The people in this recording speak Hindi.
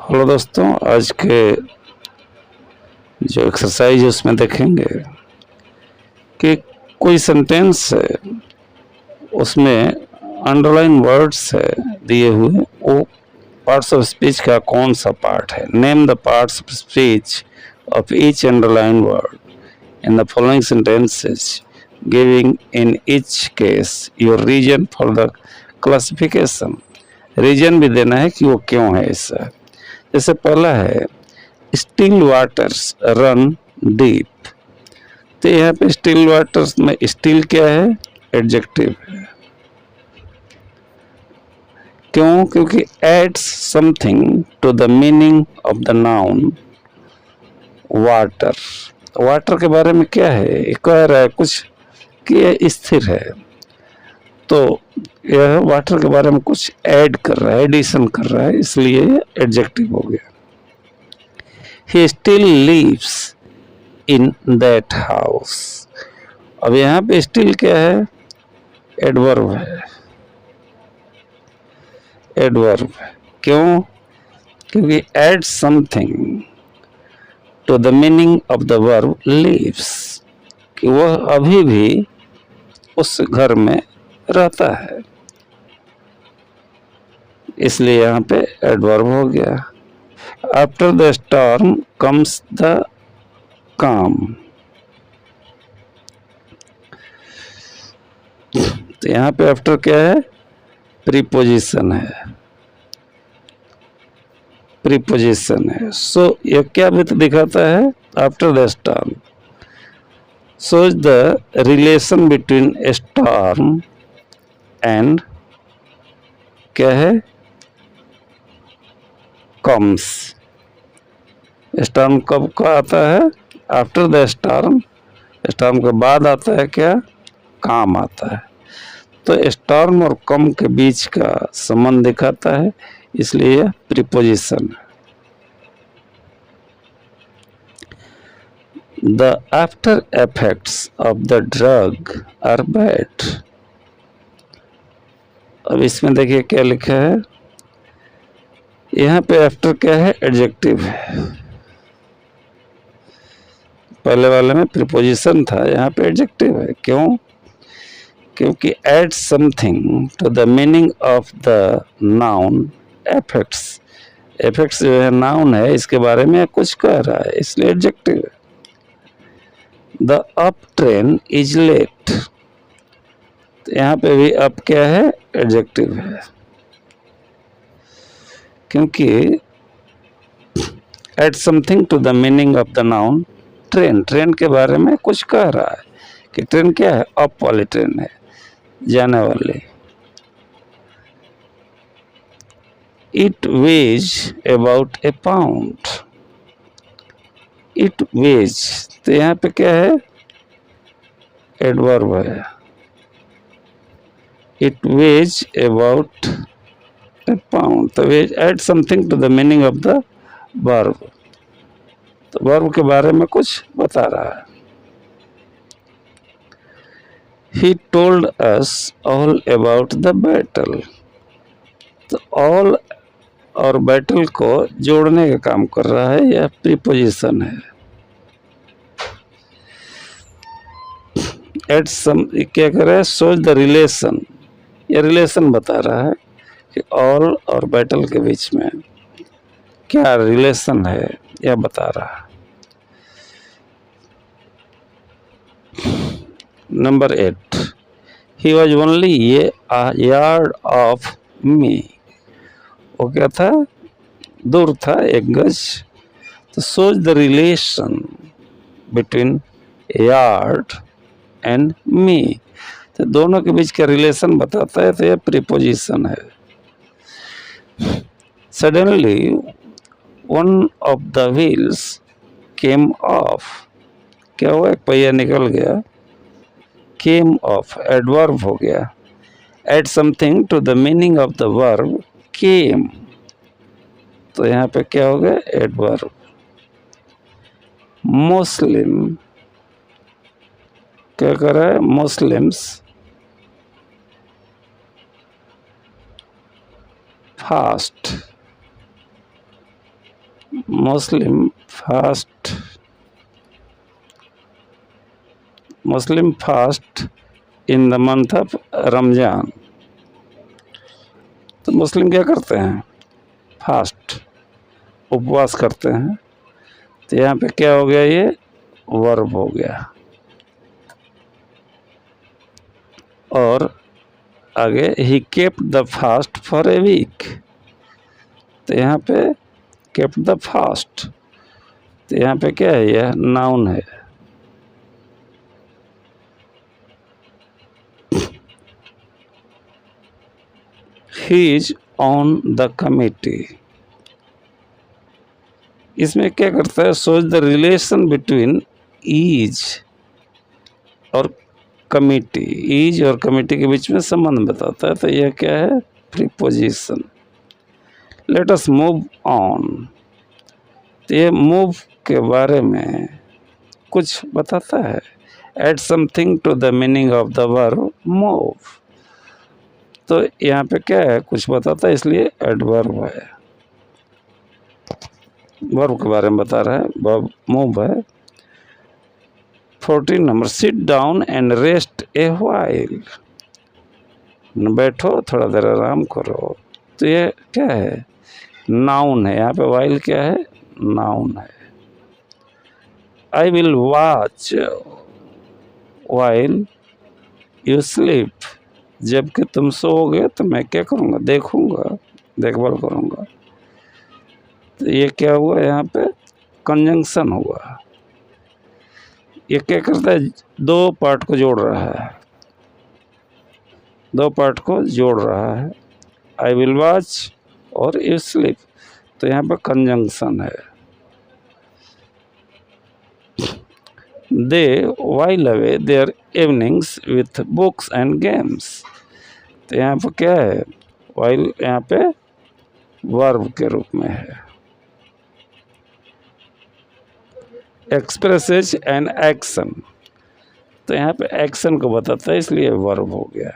हेलो दोस्तों, आज के जो एक्सरसाइज है उसमें देखेंगे कि कोई सेंटेंस है, उसमें अंडरलाइन वर्ड्स है दिए हुए, वो पार्ट्स ऑफ स्पीच का कौन सा पार्ट है। Name the parts of speech of each underline word in the following sentences, giving in each case your reason for the classification. Reason भी देना है कि वो क्यों है ऐसा। जैसे पहला है स्टिल वाटर्स रन डीप, तो यहाँ पे स्टिल वाटर्स में स्टिल क्या है, एडजेक्टिव है। क्यों? क्योंकि adds something to the meaning of the noun water. Water के बारे में क्या है, ये कह रहा है कुछ कि यह स्थिर है, तो यह वाटर के बारे में कुछ ऐड कर रहा है, एडिशन कर रहा है, इसलिए एडजेक्टिव हो गया। He still lives in that house। अब यहाँ पे still क्या है, एडवर्ब है। एडवर्ब क्यों? क्योंकि add something to the meaning of the verb lives, कि वह अभी भी उस घर में रहता है, इसलिए यहाँ पे एडवर्ब हो गया। After the storm comes the calm, तो यहाँ पे आफ्टर क्या है, प्रीपोजिशन है। प्रीपोजिशन है, सो ये क्या भी दिखाता है, after the storm shows the relation between storm and क्या है, comes। स्टॉर्म कब का आता है, आफ्टर द स्टॉर्म। स्टॉर्म के बाद आता है क्या, काम आता है। तो स्टॉर्म और कम के बीच का संबंध दिखाता है, इसलिए यह प्रीपोजिशन है। The after effects of the drug are bad. अब इसमें देखिए क्या लिखा है, यहाँ पे आफ्टर क्या है, एडजेक्टिव है। पहले वाले में प्रीपोजिशन था, यहाँ पे एडजेक्टिव है। क्यों? क्योंकि add something to the meaning of the noun effects. Effects जो है नाउन है, इसके बारे में कुछ कह रहा है, इसलिए एडजेक्टिव है। The up train is late, तो यहाँ पे भी अप क्या है, एडजेक्टिव है। क्योंकि add something to the meaning of the noun train. Train के बारे में कुछ कह रहा है कि ट्रेन क्या है, अप वाली ट्रेन है, जाने वाली। It weighs about a pound. It weighs, तो यहाँ पे क्या है, एडवर्ब है। It weighs about a pound, तो weighs add something to the meaning of the verb, तो वर्ब के बारे में कुछ बता रहा है। He told us all about the battle, तो all और बैटल को जोड़ने का काम कर रहा है, यह प्रीपोजिशन है। एट सम क्या कर रहा है, सोच द रिलेशन, यह रिलेशन बता रहा है कि ऑल और बैटल के बीच में क्या रिलेशन है, यह बता रहा है। Number 8, he was only a yard of me. वो क्या था, दूर था, एक गज। तो सोच the relation between yard and me, तो दोनों के बीच का रिलेशन बताता है, तो यह प्रीपोजिशन है। Suddenly one of the wheels came of, क्या हुआ, एक पहिया निकल गया। केम ऑफ एडवर्ब हो गया। Add something to the meaning of the verb came, तो यहाँ पे क्या हो गया, एडवर्ब। मुस्लिम क्या कर रहा है, Muslims fast, Muslim fast in the month of Ramzan. तो मुस्लिम क्या करते हैं? फास्ट, उपवास करते हैं। तो यहाँ पे क्या हो गया? ये वर्ब हो गया। और आगे ही kept the fast for a week. तो यहाँ पे केप्ट द फास्ट, तो यहाँ पे क्या है? यह नाउन है। He is on the committee. इसमें क्या करता है? सोच द रिलेशन बिटवीन इज और कमिटी। इज और कमिटी के बीच में संबंध बताता है। तो यह क्या है? Preposition. Let us move on. तो ये मूव के बारे में कुछ बताता है। Add something to the meaning of the verb move. तो यहाँ पे क्या है? कुछ बताता है, इसलिए एडवर्ब है। वर्ब के बारे में बता रहा है, वर्ब मूव है। 14 number, sit down and rest A while. बैठो, थोड़ा देर आराम करो। तो ये क्या है? नाउन है। यहाँ पे व्हाइल क्या है? नाउन है। I will watch while you sleep. जबकि तुम सोओगे तो मैं क्या करूँगा? देखूंगा, देखभाल करूँगा। तो ये क्या हुआ? यहाँ पे कंजंक्शन हुआ। ये क्या करता है? दो पार्ट को जोड़ रहा है, दो पार्ट को जोड़ रहा है। आई विल वॉच और यू स्लीप। तो यहाँ पे कंजंक्शन है। They while away their evenings with books and games. तो यहाँ पे क्या है? वाइल यहाँ पे वर्ब के रूप में है। Expresses an action. तो यहाँ पे एक्शन को बताता है, इसलिए वर्ब हो गया।